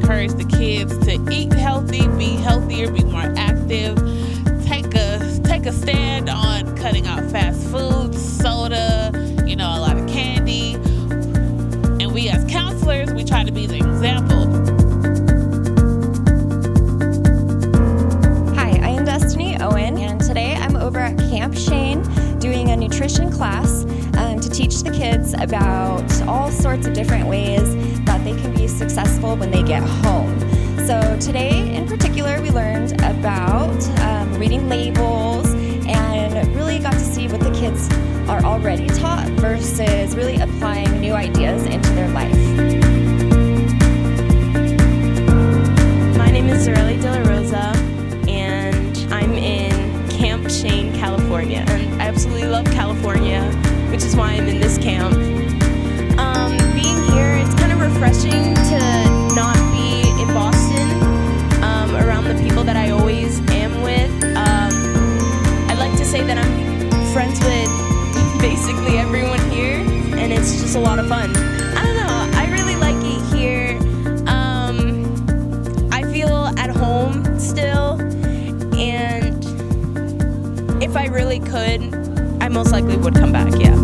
encourage the kids to eat healthy, be healthier, be more active, take a stand on cutting out fast food, soda, a lot of candy. And we as counselors, we try to be the example. Hi, I am Destiny Owen, and today I'm over at Camp Shane doing a nutrition class to teach the kids about all sorts of different ways that they can be successful when they get home. So today in particular, we learned about reading labels and really got to see what the kids are already taught versus really applying new ideas into their life. My name is Zarelli De La Rosa, and I'm in Camp Shane, California. And I absolutely love California, which is why I'm in this camp. Being here, it's kind of refreshing to not be in Boston around the people that I always am with. I like to say that I'm friends with basically everyone here, and it's just a lot of fun. I don't know, I really like it here. I feel at home still, and if I really could, I most likely would come back, yeah.